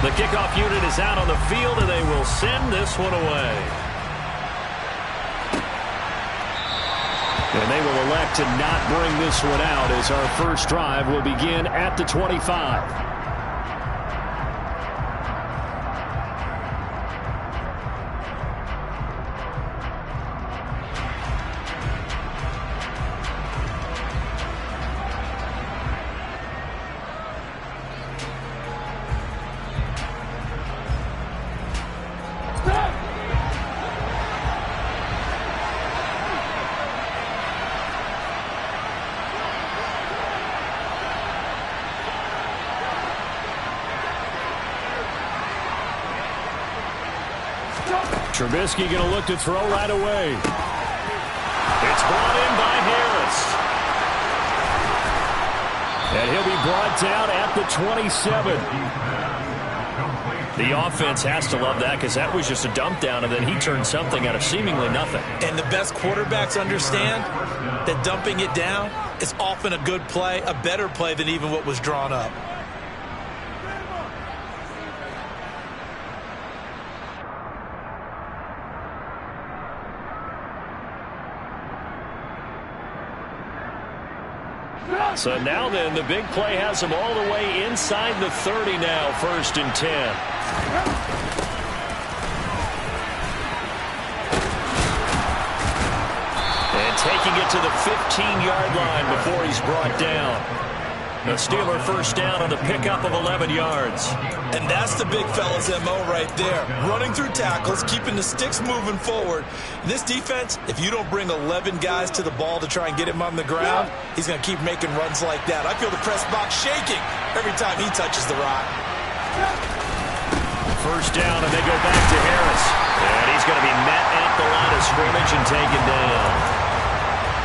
The kickoff unit is out on the field, and they will send this one away. And they will elect to not bring this one out as our first drive will begin at the 25. Trubisky going to look to throw right away. It's brought in by Harris. And he'll be brought down at the 27. The offense has to love that because that was just a dump down, and then he turned something out of seemingly nothing. And the best quarterbacks understand that dumping it down is often a good play, a better play than even what was drawn up. So now then, the big play has them all the way inside the 30 now, 1st and 10. And taking it to the 15-yard line before he's brought down. The Steeler first down on the pickup of 11 yards. And that's the big fella's MO right there. Running through tackles, keeping the sticks moving forward. This defense, if you don't bring 11 guys to the ball to try and get him on the ground, he's going to keep making runs like that. I feel the press box shaking every time he touches the rock. First down, and they go back to Harris. And he's going to be met at the line of scrimmage and taken down.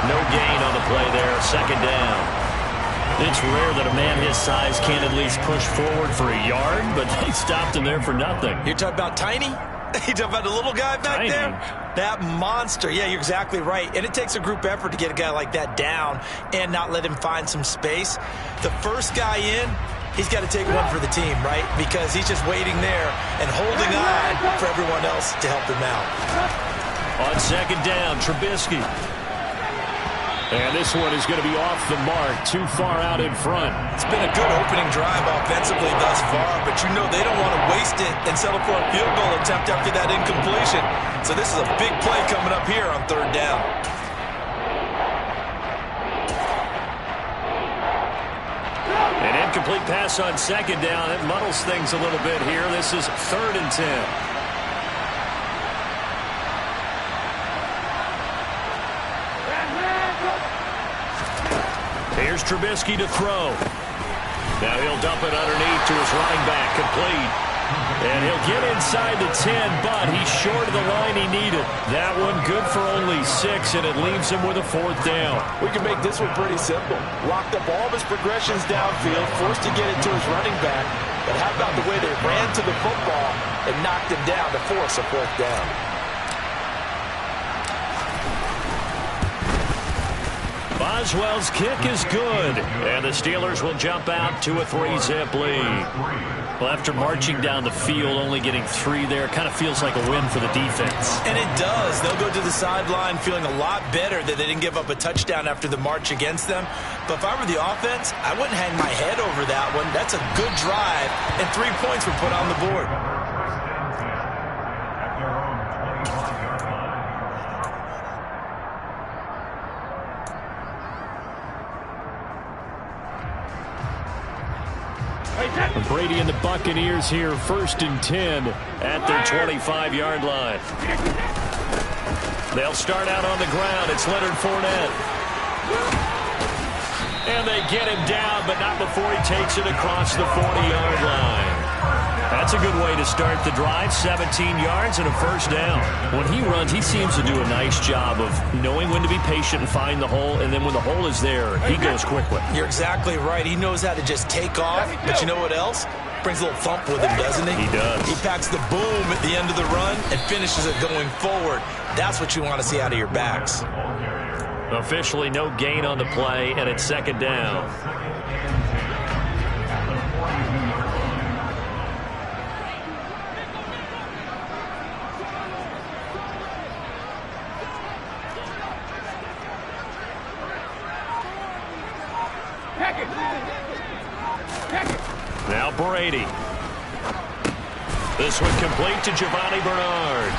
No gain on the play there, 2nd down. It's rare that a man his size can't at least push forward for a yard, but they stopped him there for nothing. You're talking about tiny? You talking about the little guy back Tiny. there? That monster. Yeah, you're exactly right. And it takes a group effort to get a guy like that down and not let him find some space. The first guy in, he's got to take one for the team, right? Because he's just waiting there and holding on for everyone else to help him out. On 2nd down, Trubisky. And this one is going to be off the mark, too far out in front. It's been a good opening drive offensively thus far, but you know they don't want to waste it and settle for a field goal attempt after that incompletion. So this is a big play coming up here on 3rd down. An incomplete pass on 2nd down. It muddles things a little bit here. This is 3rd and 10. Here's Trubisky to throw. Now he'll dump it underneath to his running back, complete. And he'll get inside the 10, but he's short of the line he needed. That one good for only 6, and it leaves him with a 4th down. We can make this one pretty simple. Locked up all of his progressions downfield, forced to get it to his running back. But how about the way they ran to the football and knocked him down to force a 4th down? Boswell's kick is good, and the Steelers will jump out to a 3-zip lead. Well, after marching down the field, only getting 3 there, kind of feels like a win for the defense. And it does. They'll go to the sideline feeling a lot better that they didn't give up a touchdown after the march against them. But if I were the offense, I wouldn't hang my head over that one. That's a good drive, and 3 points were put on the board. Brady and the Buccaneers here, 1st and 10 at their 25-yard line. They'll start out on the ground. It's Leonard Fournette. And they get him down, but not before he takes it across the 40-yard line. That's a good way to start the drive. 17 yards and a 1st down. When he runs, he seems to do a nice job of knowing when to be patient and find the hole, and then when the hole is there, he goes quickly. You're exactly right. He knows how to just take off, but you know what else? Brings a little thump with him, doesn't he? He does. He packs the boom at the end of the run and finishes it going forward. That's what you want to see out of your backs. Officially no gain on the play, and it's 2nd down. Now Brady. This one complete to Giovanni Bernard.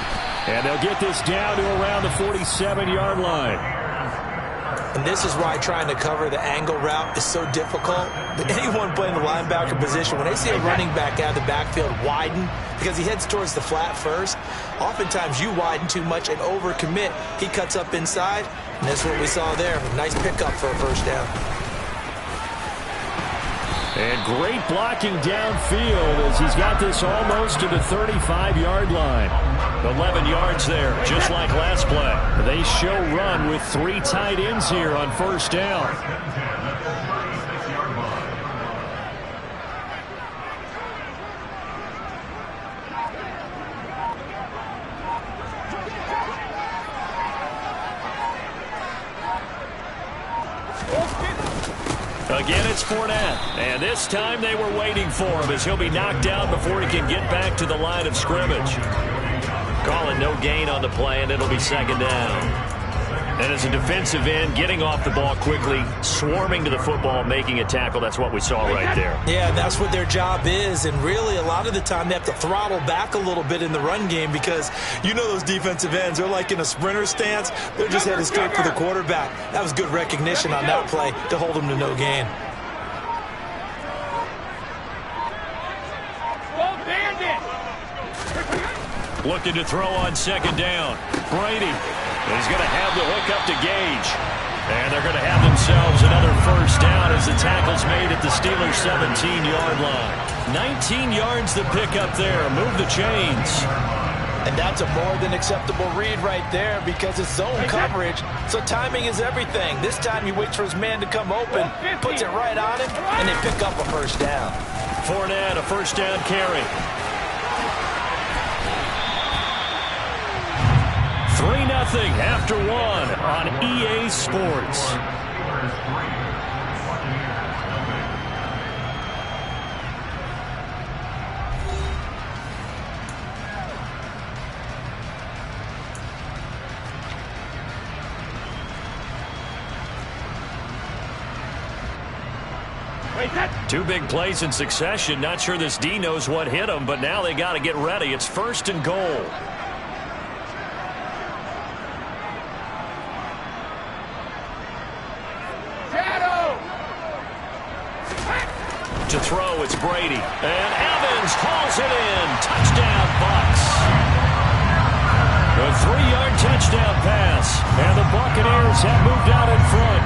And they'll get this down to around the 47-yard line. And this is why trying to cover the angle route is so difficult. But anyone playing the linebacker position, when they see a running back out of the backfield widen, because he heads towards the flat first, oftentimes you widen too much and overcommit. He cuts up inside, and that's what we saw there. Nice pickup for a first down. And great blocking downfield as he's got this almost to the 35-yard line. 11 yards there, just like last play. They show run with 3 tight ends here on first down. Again, it's Fournette. And this time they were waiting for him as he'll be knocked down before he can get back to the line of scrimmage. Calling no gain on the play, and it'll be second down. And as a defensive end, getting off the ball quickly, swarming to the football, making a tackle, that's what we saw right there. Yeah, that's what their job is. And really, a lot of the time, they have to throttle back a little bit in the run game because you know those defensive ends, they're like in a sprinter stance. They're just headed straight for the quarterback. That was good recognition on that play to hold them to no gain. Looking to throw on second down. Brady is going to have the hook up to Gage. And they're going to have themselves another first down as the tackle's made at the Steelers' 17-yard line. 19 yards to pick up there. Move the chains. And that's a more than acceptable read right there because it's zone coverage, so timing is everything. This time he waits for his man to come open, puts it right on him, and they pick up a first down. Fournette, a first down carry. 3-0 after 1 on EA Sports. Two big plays in succession. Not sure this D knows what hit him, but now they got to get ready. It's first and goal. To throw, it's Brady. And Evans hauls it in. Touchdown, Bucs. A 3-yard touchdown pass. And the Buccaneers have moved out in front.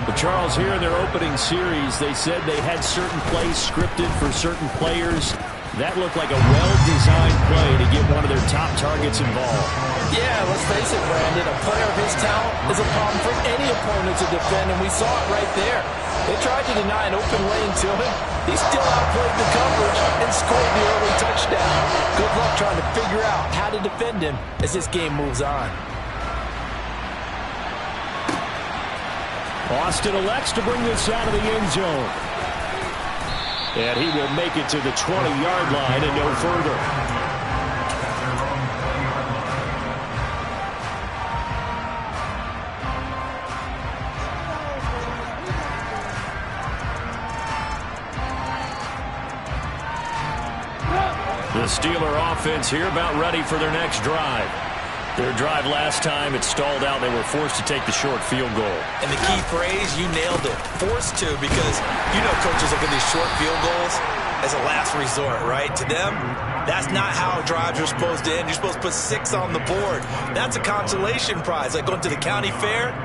But Charles, here in their opening series, they said they had certain plays scripted for certain players. That looked like a well-designed play to get one of their top targets involved. Yeah, let's face it, Brandon. A player of his talent is a problem for any opponent to defend, and we saw it right there. They tried to deny an open lane to him. He still outplayed the coverage and scored the early touchdown. Good luck trying to figure out how to defend him as this game moves on. Austin elects to bring this out of the end zone. And he will make it to the 20-yard line and no further. The Steeler offense here about ready for their next drive. Their drive last time, it stalled out. They were forced to take the short field goal. And the key phrase, you nailed it. Forced to, because you know coaches look at these short field goals as a last resort, right? To them, that's not how drives are supposed to end. You're supposed to put 6 on the board. That's a consolation prize. Like going to the county fair,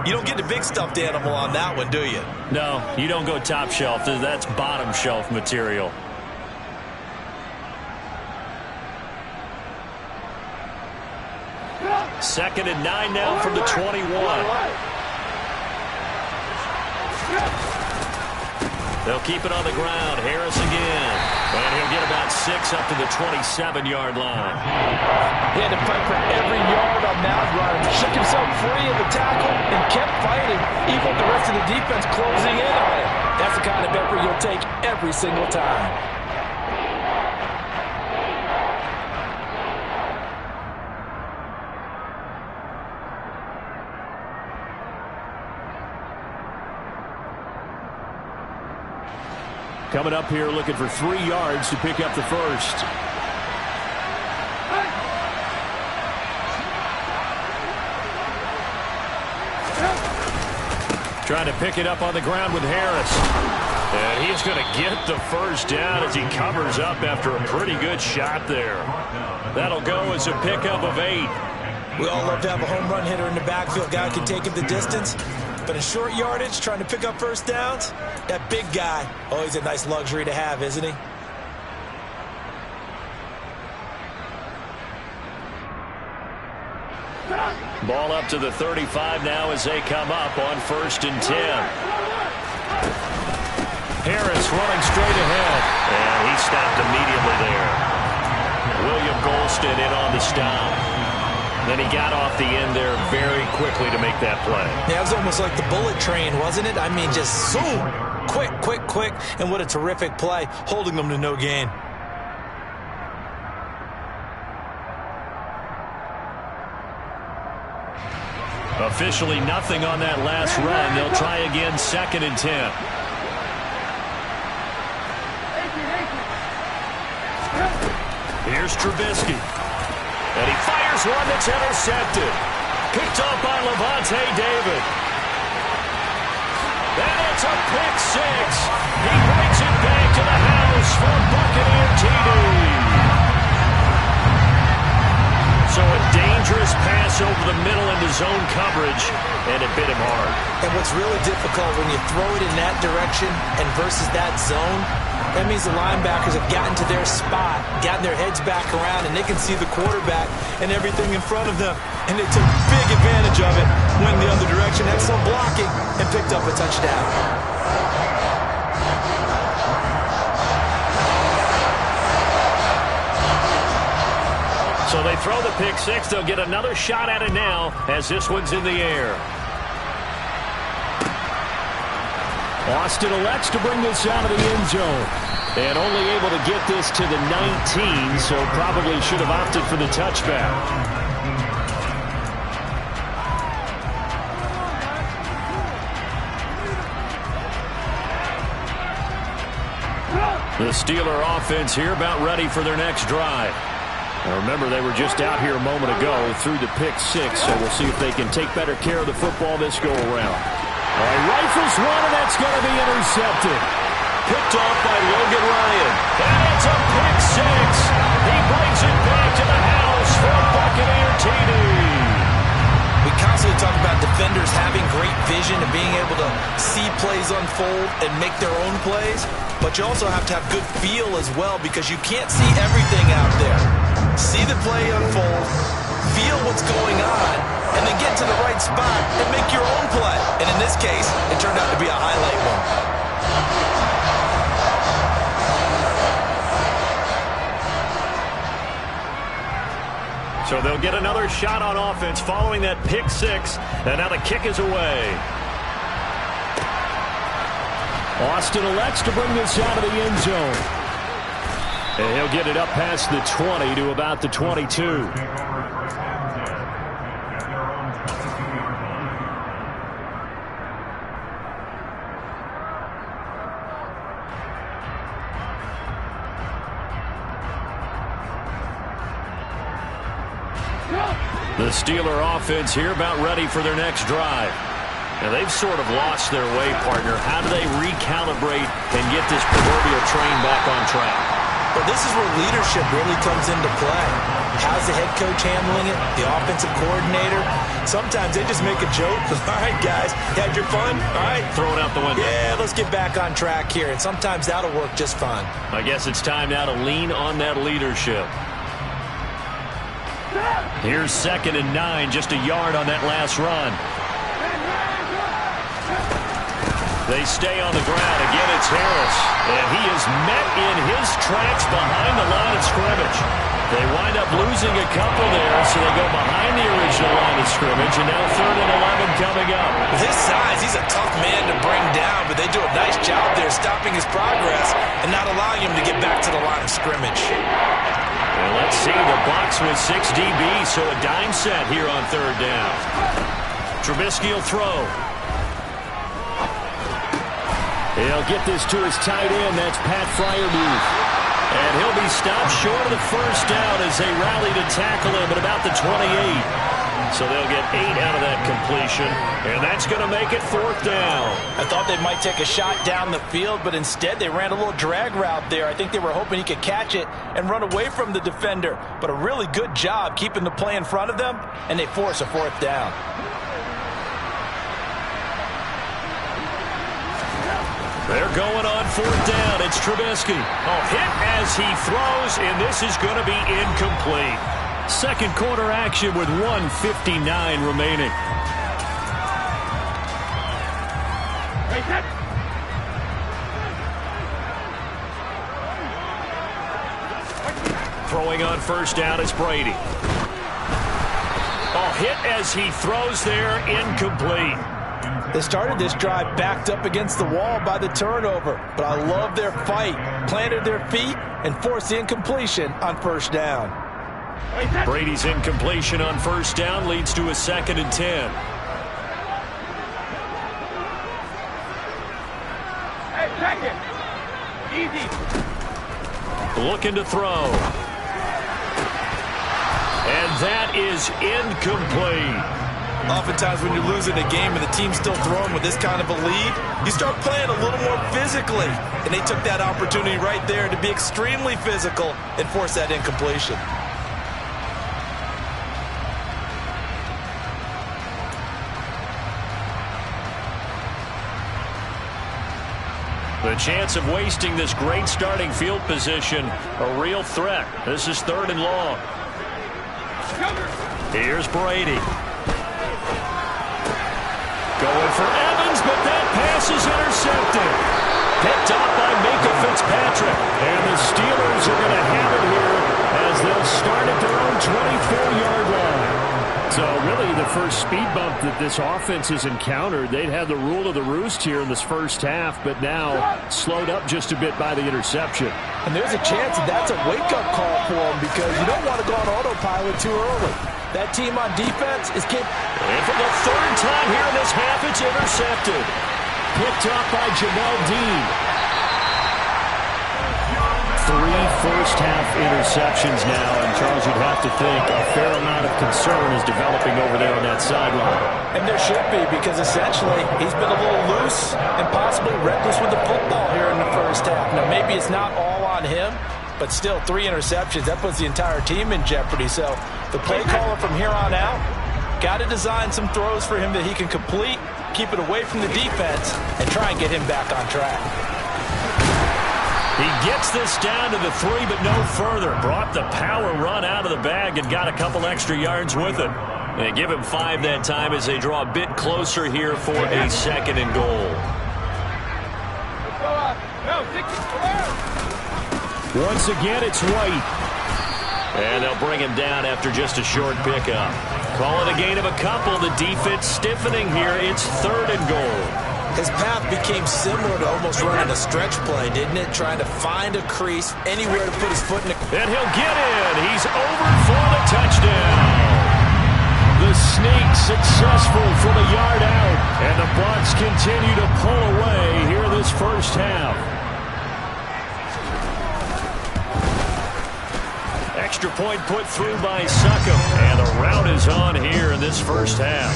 you don't get the big stuffed animal on that one, do you? No, you don't go top shelf. That's bottom shelf material. Second and 9 now from the 21. They'll keep it on the ground. Harris again. And he'll get about 6 up to the 27-yard line. He had to fight for every yard on that run. Shook himself free of the tackle and kept fighting, even with the rest of the defense closing in on it. That's the kind of effort you'll take every single time. Coming up here looking for 3 yards to pick up the first. Trying to pick it up on the ground with Harris. And he's going to get the first down as he covers up after a pretty good shot there. That'll go as a pickup of 8. We all love to have a home run hitter in the backfield. Guy can take it the distance. But in short yardage, trying to pick up first downs, that big guy, always a nice luxury to have, isn't he? Ball up to the 35 now as they come up on 1st and 10. Harris running straight ahead. And he stopped immediately there. William Golston in on the stop. Then he got off the end there very quickly to make that play. Yeah, it was almost like the bullet train, wasn't it? I mean, just zoom. Quick, quick, quick. And what a terrific play, holding them to no gain. Officially nothing on that last run. They'll try again 2nd and 10. Here's Trubisky. And he fires one that's intercepted. Picked up by Levante David. And it's a pick 6. He brings it back to the house for Buccaneer TD. So a dangerous pass over the middle into zone coverage, and it bit him hard. And what's really difficult when you throw it in that direction and versus that zone, that means the linebackers have gotten to their spot, gotten their heads back around, and they can see the quarterback and everything in front of them. And they took big advantage of it, went the other direction, excellent blocking, and picked up a touchdown. So they throw the pick 6. They'll get another shot at it now as this one's in the air. Austin elects to bring this out of the end zone. And only able to get this to the 19, so probably should have opted for the touchback. The Steeler offense here about ready for their next drive. Now remember, they were just out here a moment ago through the pick 6, so we'll see if they can take better care of the football this go-around. All right, rifles one, and that's going to be intercepted. Picked off by Logan Ryan. And it's a pick 6. He brings it back to the house for Buccaneer TD. We constantly talk about defenders having great vision and being able to see plays unfold and make their own plays, but you also have to have good feel as well because you can't see everything out there. See the play unfold, feel what's going on, and then get to the right spot and make your own play. And in this case, it turned out to be a highlight one. So they'll get another shot on offense following that pick 6, and now the kick is away. Austin elects to bring this out of the end zone. And he'll get it up past the 20 to about the 22. The Steeler offense here about ready for their next drive. Now they've sort of lost their way, partner. How do they recalibrate and get this proverbial train back on track? Well, this is where leadership really comes into play. How's the head coach handling it? The offensive coordinator? Sometimes they just make a joke. All right, guys, you had your fun? All right. Throw it out the window. Yeah, let's get back on track here. And sometimes that'll work just fine. I guess it's time now to lean on that leadership. Here's 2nd and 9, just a yard on that last run. They stay on the ground. Again, it's Harris. And he is met in his tracks behind the line of scrimmage. They wind up losing a couple there, so they go behind the original line of scrimmage, and now 3rd and 11 coming up. With his size, he's a tough man to bring down, but they do a nice job there stopping his progress and not allowing him to get back to the line of scrimmage. And let's see, the Bucs with 6 DBs, so a dime set here on 3rd down. Trubisky will throw. He'll get this to his tight end. That's Pat Freiermuth. And he'll be stopped short of the first down as they rally to tackle him at about the 28. So they'll get 8 out of that completion, and that's going to make it 4th down. I thought they might take a shot down the field, but instead they ran a little drag route there. I think they were hoping he could catch it and run away from the defender. But a really good job keeping the play in front of them, and they force a 4th down. They're going on 4th down. It's Trubisky. Hit as he throws, and this is going to be incomplete. Second quarter action with 1:59 remaining. Throwing on first down, it's Brady. Hit as he throws there, incomplete. They started this drive backed up against the wall by the turnover, but I love their fight. Planted their feet and forced the incompletion on first down. Brady's incompletion on first down leads to a 2nd and 10. Hey, check it. Easy. Looking to throw. And that is incomplete. Oftentimes when you're losing a game and the team's still throwing with this kind of a lead, you start playing a little more physically. And they took that opportunity right there to be extremely physical and force that incompletion. The chance of wasting this great starting field position, a real threat. This is 3rd and long. Here's Brady. Going for Evans, but that pass is intercepted. Picked up by Minkah Fitzpatrick. And the Steelers are going to have it here as they'll start at their own 24-yard line. So really the first speed bump that this offense has encountered, they'd have the rule of the roost here in this first half, but now slowed up just a bit by the interception. And there's a chance that that's a wake-up call for them because you don't want to go on autopilot too early. That team on defense is capable. And for the 3rd time here in this half, it's intercepted. Picked up by Jamel Dean. 3 first-half interceptions now, and Charles, you'd have to think a fair amount of concern is developing over there on that sideline. And there should be, because essentially he's been a little loose and possibly reckless with the football here in the first half. Now, maybe it's not all on him, but still 3 interceptions. That puts the entire team in jeopardy. So the play caller from here on out got to design some throws for him that he can complete, keep it away from the defense, and try and get him back on track. He gets this down to the 3, but no further. Brought the power run out of the bag and got a couple extra yards with it. They give him 5 that time as they draw a bit closer here for a 2nd and goal. Once again, it's White. And they'll bring him down after just a short pickup. Call it a gain of a couple. The defense stiffening here. It's 3rd and goal. His path became similar to almost running a stretch play, didn't it? Trying to find a crease, anywhere to put his foot in the... And he'll get in. He's over for the touchdown. The sneak successful from a yard out. And the Bucs continue to pull away here this first half. Extra point put through by Succop. And the rout is on here in this first half.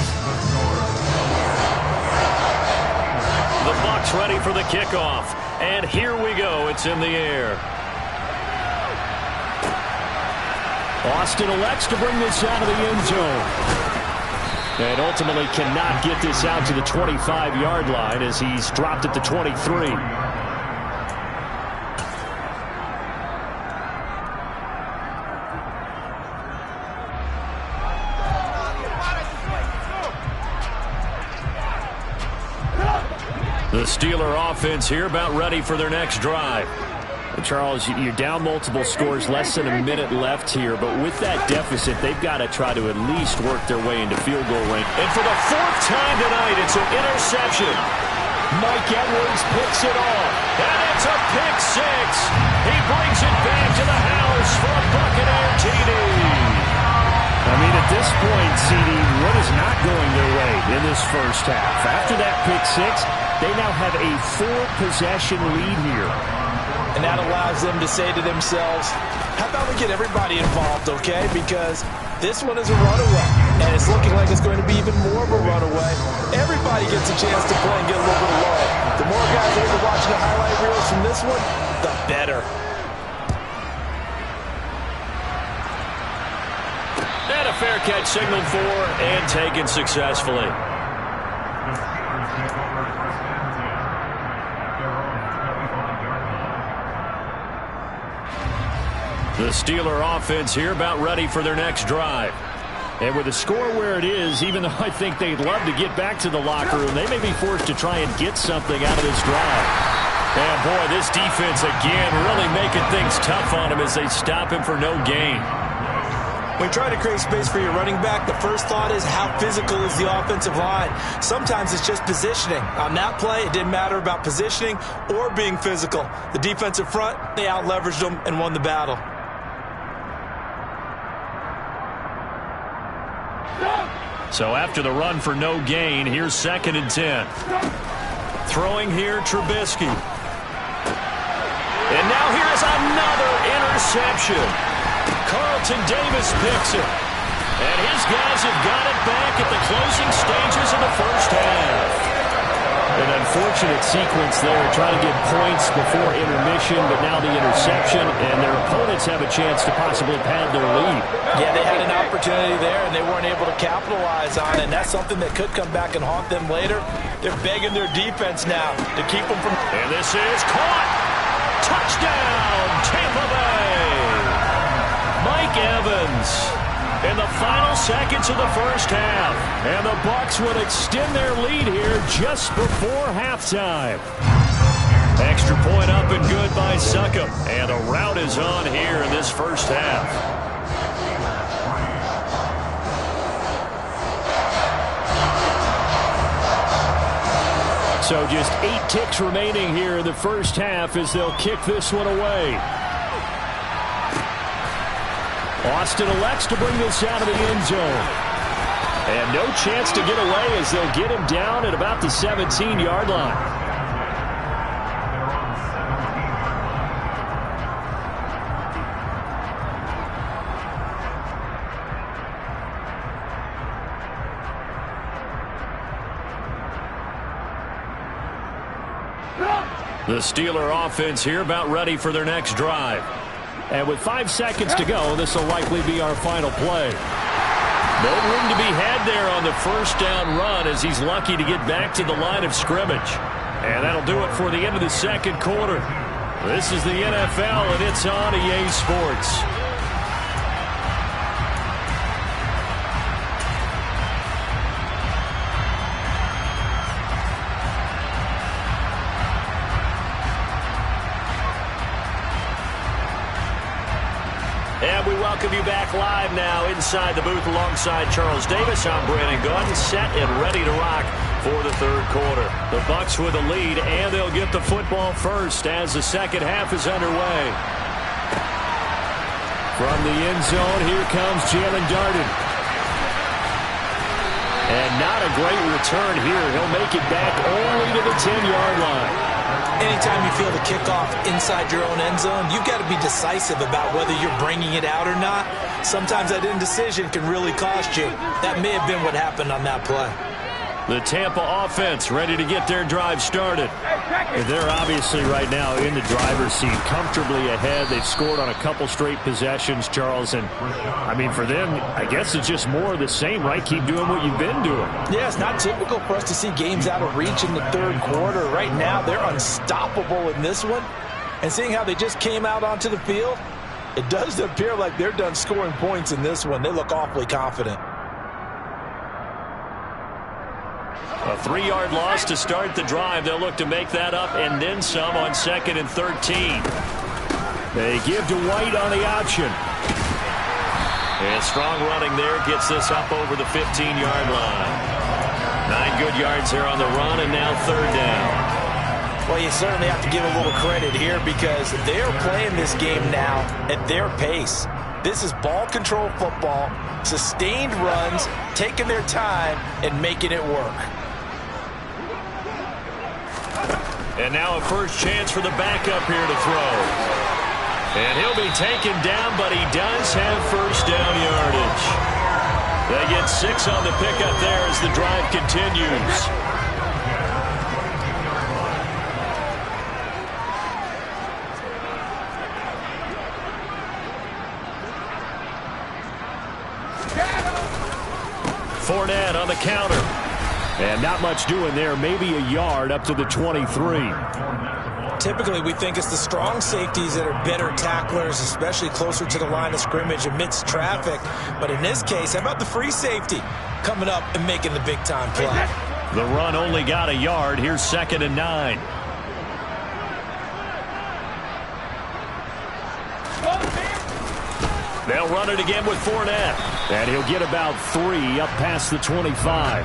The Bucs ready for the kickoff. And here we go. It's in the air. Austin elects to bring this out of the end zone. And ultimately cannot get this out to the 25-yard line as he's dropped at the 23. The Steeler offense here about ready for their next drive. Charles, you're down multiple scores, less than a minute left here, but with that deficit, they've got to try to at least work their way into field goal range. And for the 4th time tonight, it's an interception. Mike Edwards picks it off, and it's a pick 6. He brings it back to the house for a Buccaneer TD. I mean, a At this point, CD, what is not going their way in this first half? After that pick six, they now have a 4-possession lead here. And that allows them to say to themselves, how about we get everybody involved, okay? Because this one is a runaway, and it's looking like it's going to be even more of a runaway. Everybody gets a chance to play and get a little bit of love. The more guys are able to watch the highlight reels from this one, the better. And a fair catch signaled for and taken successfully. The Steeler offense here about ready for their next drive. And with the score where it is, even though I think they'd love to get back to the locker room, they may be forced to try and get something out of this drive. And boy, this defense again really making things tough on him as they stop him for no gain. When you try to create space for your running back, the first thought is how physical is the offensive line. Sometimes it's just positioning. On that play, it didn't matter about positioning or being physical. The defensive front, they out-leveraged them and won the battle. So after the run for no gain, here's 2nd and 10. Throwing here, Trubisky. And now here's another interception. Carlton Davis picks it. And his guys have got it back at the closing stages of the first half. An unfortunate sequence there, trying to get points before intermission, but now the interception, and their opponents have a chance to possibly pad their lead. Yeah, they had an opportunity there, and they weren't able to capitalize on it, and that's something that could come back and haunt them later. They're begging their defense now to keep them from... And this is caught! Touchdown, Tampa Bay! Mike Evans in the final seconds of the first half. And the Bucs would extend their lead here just before halftime. Extra point up and good by Succop. And a rout is on here in this first half. So just 8 ticks remaining here in the first half as they'll kick this one away. Austin elects to bring this out of the end zone. And no chance to get away as they'll get him down at about the 17-yard line. The Steeler offense here about ready for their next drive. And with 5 seconds to go, this will likely be our final play. No room to be had there on the first down run as he's lucky to get back to the line of scrimmage. And that'll do it for the end of the second quarter. This is the NFL, and it's on EA Sports. And we welcome you back live now inside the booth alongside Charles Davis. I'm Brandon Gaudin, set and ready to rock for the third quarter. The Bucs with the lead, and they'll get the football first as the second half is underway. From the end zone, here comes Jalen Darden. And not a great return here. He'll make it back only to the 10-yard line. Anytime you feel the kickoff inside your own end zone, you've got to be decisive about whether you're bringing it out or not. Sometimes that indecision can really cost you. That may have been what happened on that play. The Tampa offense ready to get their drive started. They're obviously right now in the driver's seat, comfortably ahead. They've scored on a couple straight possessions, Charles. And, I mean, for them, I guess it's just more of the same, right? Keep doing what you've been doing. Yeah, it's not typical for us to see games out of reach in the third quarter. Right now, they're unstoppable in this one. And seeing how they just came out onto the field, it does appear like they're done scoring points in this one. They look awfully confident. A 3-yard loss to start the drive. They'll look to make that up and then some on 2nd and 13. They give to White on the option. And strong running there gets this up over the 15-yard line. 9 good yards there on the run, and now third down. Well, you certainly have to give a little credit here because they're playing this game now at their pace. This is ball control football, sustained runs, taking their time, and making it work. And now a first chance for the backup here to throw. And he'll be taken down, but he does have first down yardage. They get 6 on the pickup there as the drive continues. Fournette on the counter. And not much doing there. Maybe a yard up to the 23. Typically, we think it's the strong safeties that are better tacklers, especially closer to the line of scrimmage amidst traffic. But in this case, how about the free safety coming up and making the big-time play? The run only got a yard. Here's 2nd and 9. They'll run it again with Fournette. And he'll get about 3 up past the 25.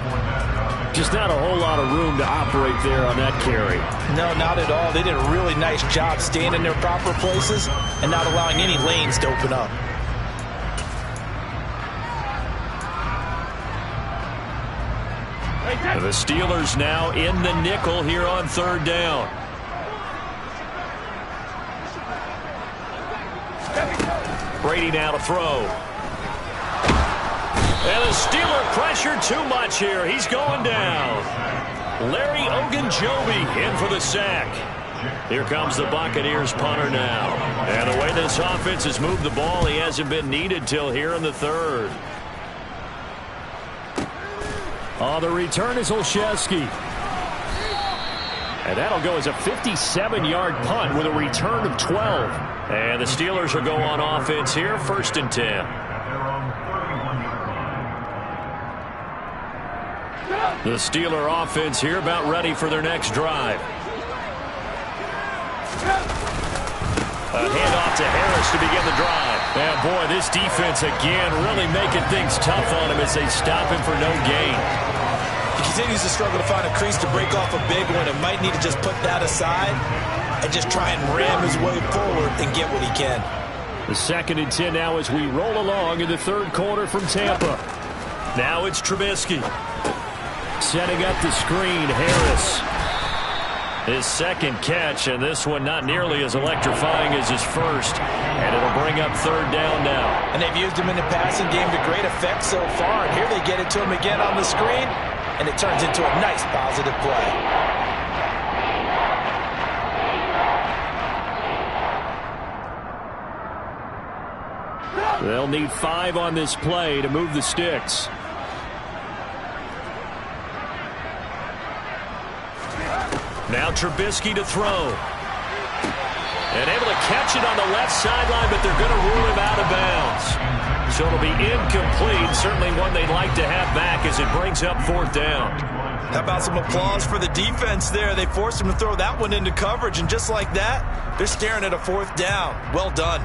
Just not a whole lot of room to operate there on that carry. No, not at all. They did a really nice job staying in their proper places and not allowing any lanes to open up. The Steelers now in the nickel here on 3rd down. Brady now to throw. And the Steeler pressure too much here. He's going down. Larry Ogunjobi in for the sack. Here comes the Buccaneers punter now. And the way this offense has moved the ball, he hasn't been needed till here in the 3rd. Oh, the return is Olszewski. And that'll go as a 57-yard punt with a return of 12. And the Steelers will go on offense here, 1st and 10. The Steeler offense here about ready for their next drive. A handoff to Harris to begin the drive. And boy, this defense again really making things tough on him as they stop him for no gain. He continues to struggle to find a crease to break off a big one and might need to just put that aside and just try and ram his way forward and get what he can. The 2nd and 10 now as we roll along in the 3rd quarter from Tampa. Now it's Trubisky. Setting up the screen, Harris. His 2nd catch, and this one not nearly as electrifying as his first. And it'll bring up 3rd down now. And they've used him in the passing game to great effect so far. And here they get it to him again on the screen, and it turns into a nice positive play. They'll need 5 on this play to move the sticks. Now Trubisky to throw. And able to catch it on the left sideline, but they're going to rule him out of bounds. So it'll be incomplete. Certainly one they'd like to have back as it brings up 4th down. How about some applause for the defense there? They forced him to throw that one into coverage, and just like that, they're staring at a 4th down. Well done.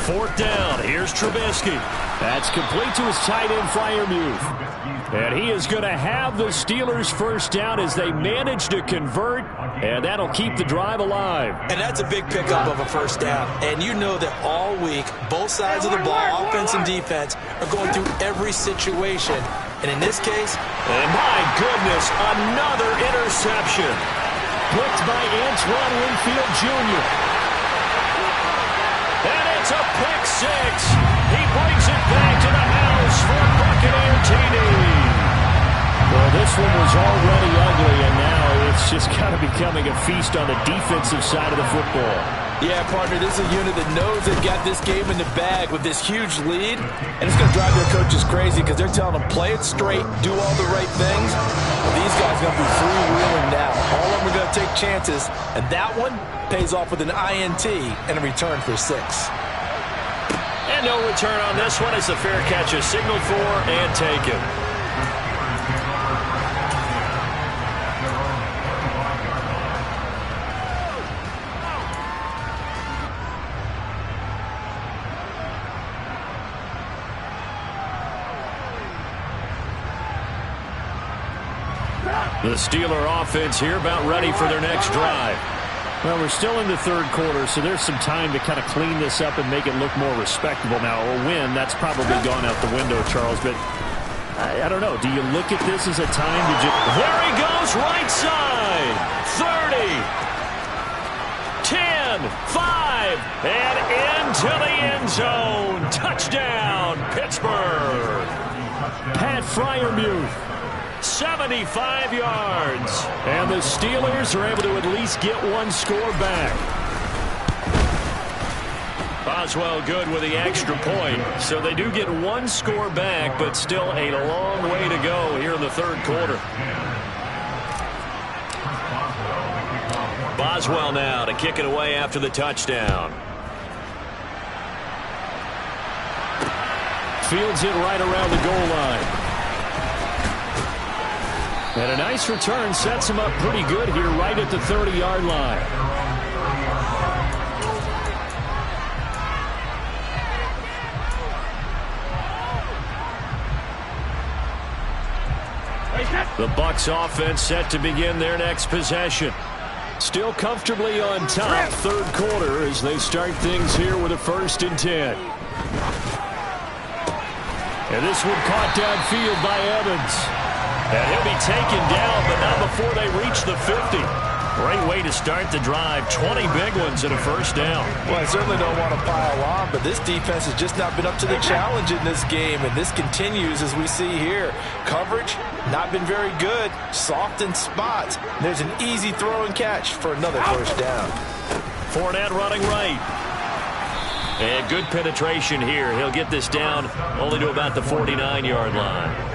Fourth down. Here's Trubisky. That's complete to his tight end, Freiermuth. And he is going to have the Steelers first down as they manage to convert, and that'll keep the drive alive. And that's a big pickup of a first down. And you know that all week, both sides of the ball, offense and defense, are going through every situation. And in this case, and my goodness, another interception. Blitzed by Antoine Winfield Jr. And it's a pick 6. He brings it back to the house for Buccaneer TD. Well, this one was already ugly, and now it's just kind of becoming a feast on the defensive side of the football. Yeah, partner, this is a unit that knows they've got this game in the bag with this huge lead, and it's going to drive their coaches crazy because they're telling them play it straight, do all the right things. Well, these guys are going to be freewheeling now. All of them are going to take chances, and that one pays off with an INT and a return for 6. And no return on this one as the fair catch is signaled for and taken. The Steeler offense here about ready for their next drive. Well, we're still in the third quarter, so there's some time to kind of clean this up and make it look more respectable. Now, a win, that's probably gone out the window, Charles, but I don't know. Do you look at this as a time to just... There he goes, right side. 30, 10, 5, and into the end zone. Touchdown, Pittsburgh. Pat Freiermuth. 75 yards. And the Steelers are able to at least get one score back. Boswell good with the extra point. So they do get one score back, but still a long way to go here in the third quarter. Boswell now to kick it away after the touchdown. Fields it right around the goal line. And a nice return sets him up pretty good here right at the 30-yard line. The Bucs offense set to begin their next possession. Still comfortably on top, third quarter, as they start things here with a 1st and 10. And this one caught downfield by Evans. And he'll be taken down, but not before they reach the 50. Great way to start the drive. 20 big ones and a 1st down. Well, I certainly don't want to pile on, but this defense has just not been up to the challenge in this game, and this continues as we see here. Coverage, not been very good. Soft in spots. There's an easy throw and catch for another 1st down. Fournette running right. And good penetration here. He'll get this down only to about the 49-yard line.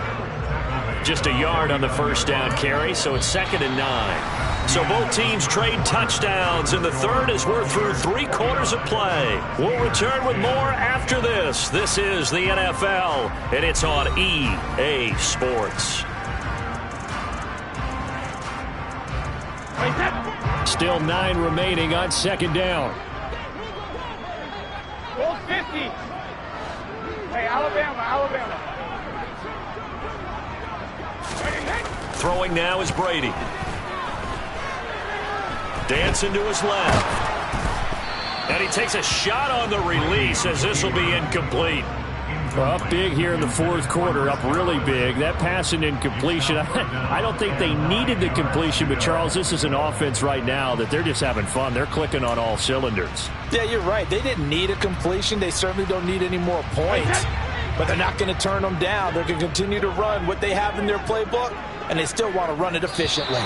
Just a yard on the 1st down carry, so it's 2nd and 9. So both teams trade touchdowns in the third as we're through 3 quarters of play. We'll return with more after this. This is the NFL, and it's on EA Sports. Still 9 remaining on 2nd down. Goal 50. Hey, Alabama. Throwing now is Brady. Dancing to his left. And he takes a shot on the release as this will be incomplete. Up big here in the fourth quarter, up really big. That pass and incompletion, I don't think they needed the completion, but Charles, this is an offense right now that they're just having fun. They're clicking on all cylinders. Yeah, you're right. They didn't need a completion. They certainly don't need any more points. But they're not going to turn them down. They're going to continue to run what they have in their playbook, and they still want to run it efficiently.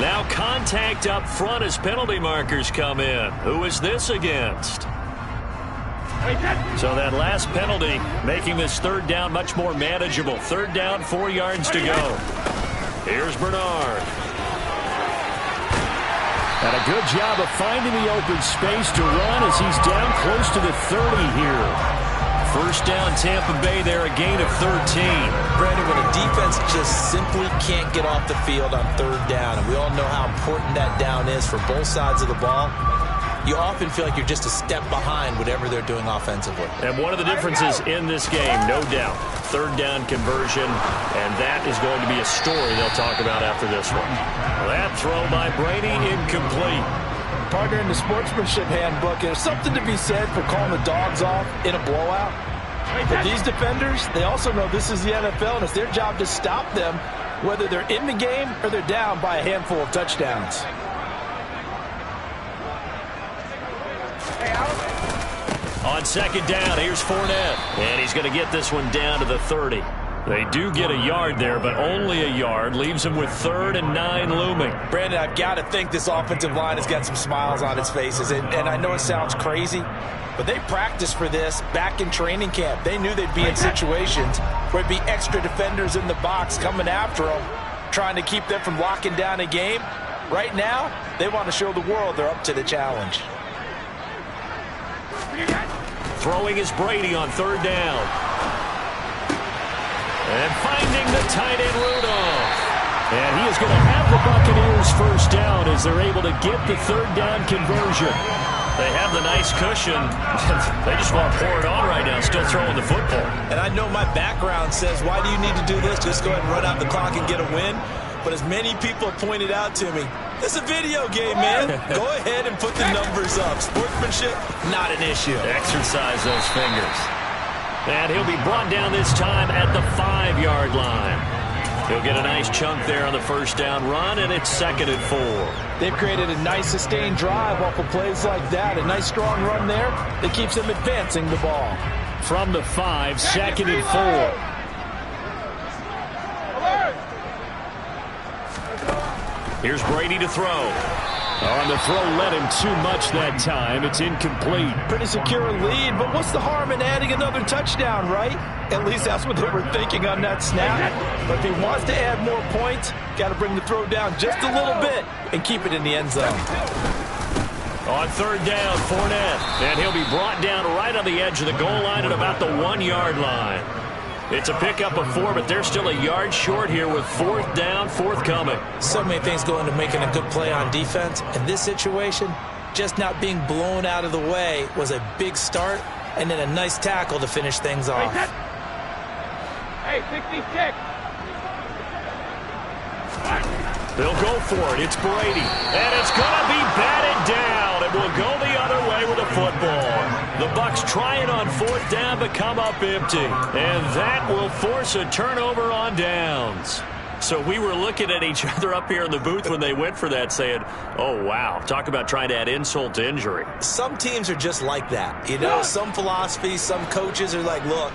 Now contact up front as penalty markers come in. Who is this against? So that last penalty making this 3rd down much more manageable. 3rd down, 4 yards to go. Here's Bernard. And a good job of finding the open space to run as he's down close to the 30 here. 1st down, Tampa Bay there, a gain of 13. Brandon, when a defense just simply can't get off the field on 3rd down, and we all know how important that down is for both sides of the ball, you often feel like you're just a step behind whatever they're doing offensively. And one of the differences in this game, no doubt, 3rd down conversion, and that is going to be a story they'll talk about after this one. That throw by Brady, incomplete. Partner, in the sportsmanship handbook, there's something to be said for calling the dogs off in a blowout. But these defenders, they also know this is the NFL, and it's their job to stop them, whether they're in the game or they're down by a handful of touchdowns. On 2nd down, here's Fournette. And he's going to get this one down to the 30. They do get a yard there, but only a yard. Leaves them with 3rd and 9 looming. Brandon, I've got to think this offensive line has got some smiles on its faces. And I know it sounds crazy, but they practiced for this back in training camp. They knew they'd be in situations where it'd be extra defenders in the box coming after them, trying to keep them from locking down a game. Right now, they want to show the world they're up to the challenge. Throwing is Brady on 3rd down. And finding the tight end Rudolph. And he is going to have the Buccaneers 1st down as they're able to get the 3rd down conversion. They have the nice cushion. They just want to pour it on right now, still throwing the football. And I know my background says, why do you need to do this? Just go ahead and run out the clock and get a win. But as many people pointed out to me, it's a video game, man. Go ahead and put the numbers up. Sportsmanship, not an issue. Exercise those fingers. And he'll be brought down this time at the 5-yard line. He'll get a nice chunk there on the first down run, and it's 2nd and 4. They've created a nice sustained drive off of plays like that. A nice strong run there that keeps them advancing the ball. From the 5, 2nd and 4. Here's Brady to throw. On the throw, led him too much that time. It's incomplete. Pretty secure lead, but what's the harm in adding another touchdown, right? At least that's what they were thinking on that snap. But if he wants to add more points, got to bring the throw down just a little bit and keep it in the end zone. On 3rd down, Fournette. And he'll be brought down right on the edge of the goal line at about the 1-yard line. It's a pickup of 4, but they're still a yard short here with 4th down, forthcoming. So many things go into making a good play on defense. In this situation, just not being blown out of the way was a big start, and then a nice tackle to finish things off. Hey, 66. They'll go for it. It's Brady. And it's going to be batted down. It will go the other way with the football. The Bucs trying on 4th down but come up empty. And that will force a turnover on downs. So we were looking at each other up here in the booth when they went for that saying, oh, wow, talk about trying to add insult to injury. Some teams are just like that. You know, some philosophies, some coaches are like, look,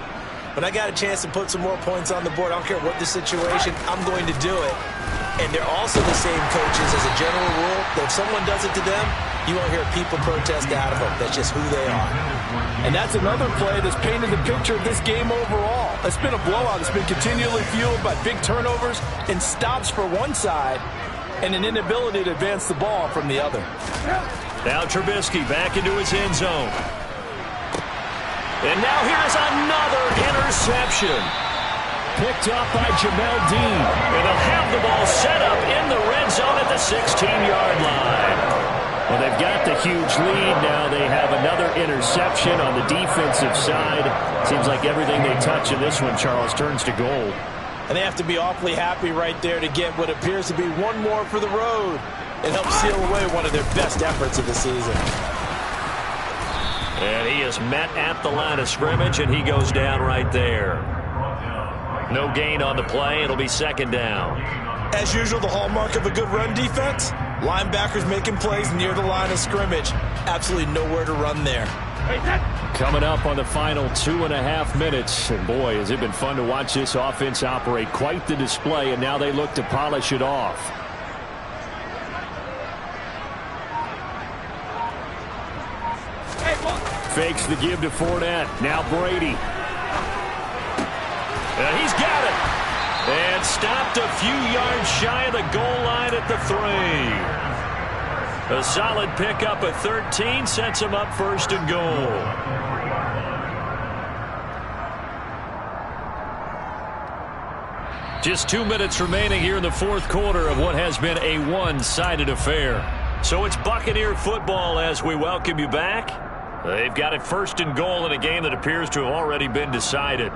when I got a chance to put some more points on the board, I don't care what the situation, I'm going to do it. And they're also the same coaches as a general rule that if someone does it to them, you won't hear people protest out of them. That's just who they are. And that's another play that's painted the picture of this game overall. It's been a blowout. It's been continually fueled by big turnovers and stops for one side and an inability to advance the ball from the other. Now Trubisky back into his end zone. And now here's another interception. Picked up by Jamel Dean. And they'll have the ball set up in the red zone at the 16-yard line. Well, they've got the huge lead. Now they have another interception on the defensive side. Seems like everything they touch in this one, Charles, turns to gold. And they have to be awfully happy right there to get what appears to be one more for the road. It helps seal away one of their best efforts of the season. And he is met at the line of scrimmage, and he goes down right there. No gain on the play. It'll be 2nd down. As usual, the hallmark of a good run defense, linebackers making plays near the line of scrimmage. Absolutely nowhere to run there. Coming up on the final 2.5 minutes. And boy, has it been fun to watch this offense operate. Quite the display, and now they look to polish it off. Fakes the give to Fournette. Now Brady. He's got it. And stopped a few yards shy of the goal line at the 3. A solid pickup at 13 sets him up 1st and goal. Just 2 minutes remaining here in the 4th quarter of what has been a one-sided affair. So it's Buccaneer football as we welcome you back. They've got it 1st and goal in a game that appears to have already been decided.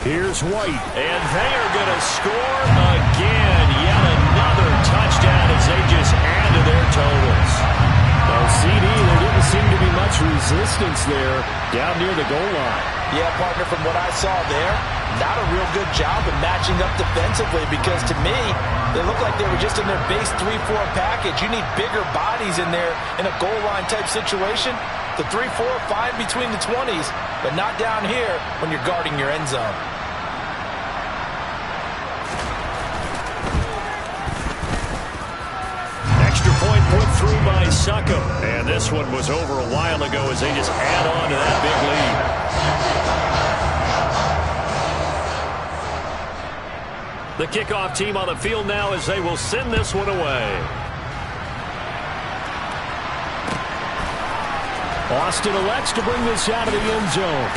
Here's White. And they are going to score again. Yet another touchdown as they just add to their totals. Well, CD, there didn't seem to be much resistance there down near the goal line. Yeah, partner, from what I saw there, not a real good job of matching up defensively because to me, they look like they were just in their base 3-4 package. You need bigger bodies in there in a goal line type situation. The 3-4 fine between the 20s, but not down here when you're guarding your end zone. Extra point put through by Succop. And this one was over a while ago as they just add on to that big lead. The kickoff team on the field now as they will send this one away. Austin elects to bring this out of the end zone.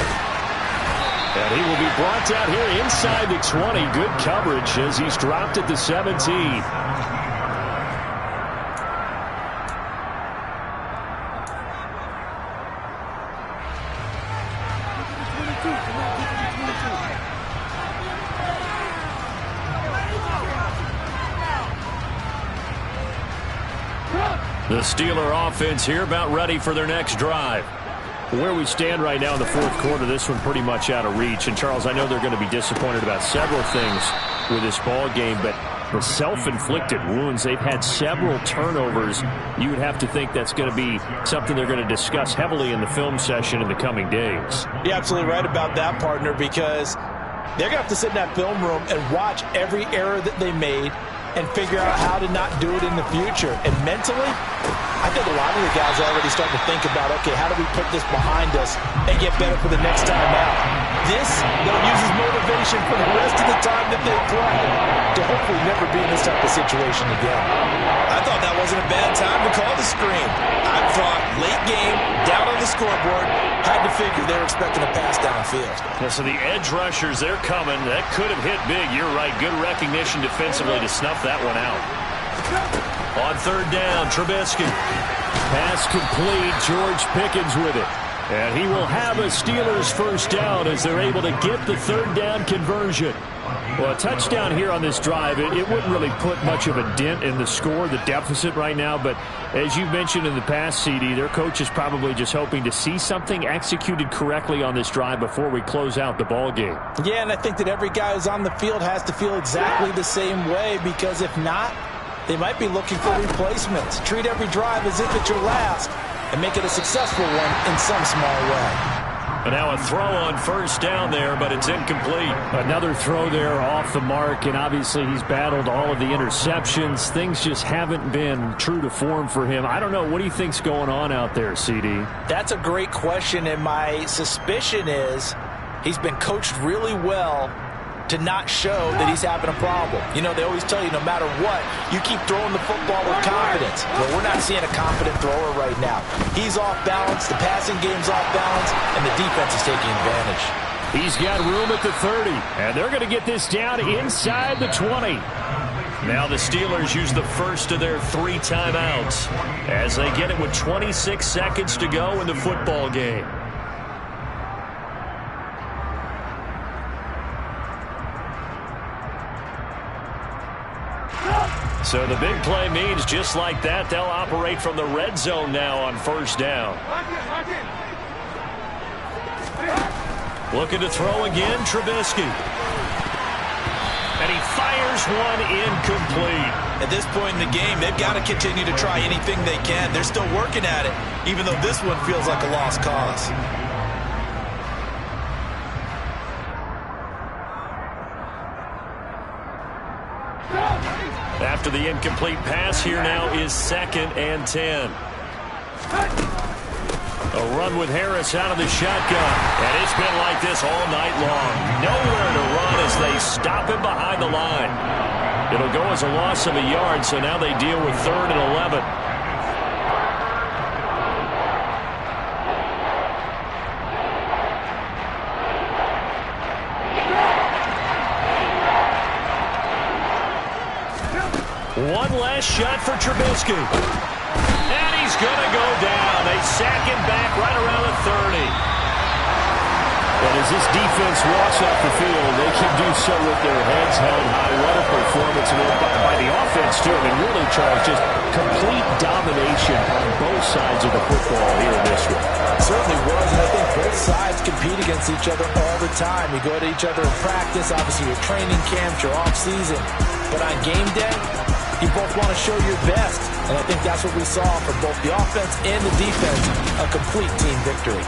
And he will be brought down here inside the 20. Good coverage as he's dropped at the 17. The Steeler offense here about ready for their next drive. Where we stand right now in the fourth quarter, this one pretty much out of reach. And, Charles, I know they're going to be disappointed about several things with this ball game, but the self-inflicted wounds, they've had several turnovers. You would have to think that's going to be something they're going to discuss heavily in the film session in the coming days. You're absolutely right about that, partner, because they're going to have to sit in that film room and watch every error that they made and figure out how to not do it in the future. And mentally, I think a lot of the guys are already starting to think about, okay, how do we put this behind us and get better for the next time out? This, they'll use as motivation for the rest of the time that they play to hopefully never be in this type of situation again. I thought that wasn't a bad time to call the screen. I thought late game, down on the scoreboard, had to figure they were expecting a pass downfield. Yeah, so the edge rushers, they're coming. That could have hit big. You're right. Good recognition defensively to snuff that one out. On third down, Trubisky. Pass complete. George Pickens with it. And he will have a Steelers first down as they're able to get the third down conversion. Well, a touchdown here on this drive, it wouldn't really put much of a dent in the score, the deficit right now. But as you mentioned in the past, CD, their coach is probably just hoping to see something executed correctly on this drive before we close out the ball game. Yeah, and I think that every guy who's on the field has to feel exactly the same way, because if not, they might be looking for replacements. Treat every drive as if it's your last and make it a successful one in some small way. And now a throw on first down there, but it's incomplete. Another throw there off the mark, and obviously he's battled all of the interceptions. Things just haven't been true to form for him. I don't know. What do you think's going on out there, CD? That's a great question, and my suspicion is he's been coached really well to not show that he's having a problem. You know, they always tell you no matter what, you keep throwing the football with confidence. Well, we're not seeing a confident thrower right now. He's off balance, the passing game's off balance, and the defense is taking advantage. He's got room at the 30, and they're going to get this down inside the 20. Now the Steelers use the first of their 3 timeouts as they get it with 26 seconds to go in the football game. So the big play means just like that, they'll operate from the red zone now on first down. Looking to throw again, Trubisky. And he fires one incomplete. At this point in the game, they've got to continue to try anything they can. They're still working at it, even though this one feels like a lost cause. After the incomplete pass, here now is 2nd and 10. A run with Harris out of the shotgun. And it's been like this all night long. Nowhere to run as they stop him behind the line. It'll go as a loss of a yard, so now they deal with 3rd and 11. One last shot for Trubisky. And he's going to go down. They sack him back right around the 30. But as this defense walks off the field, they can do so with their heads held high. What a performance by the offense, too. I mean, really, Charles, just complete domination on both sides of the football here in this one. It certainly was, and I think both sides compete against each other all the time. You go to each other in practice, obviously your training camps, your off-season. But on game day, you both want to show your best. And I think that's what we saw from both the offense and the defense, a complete team victory.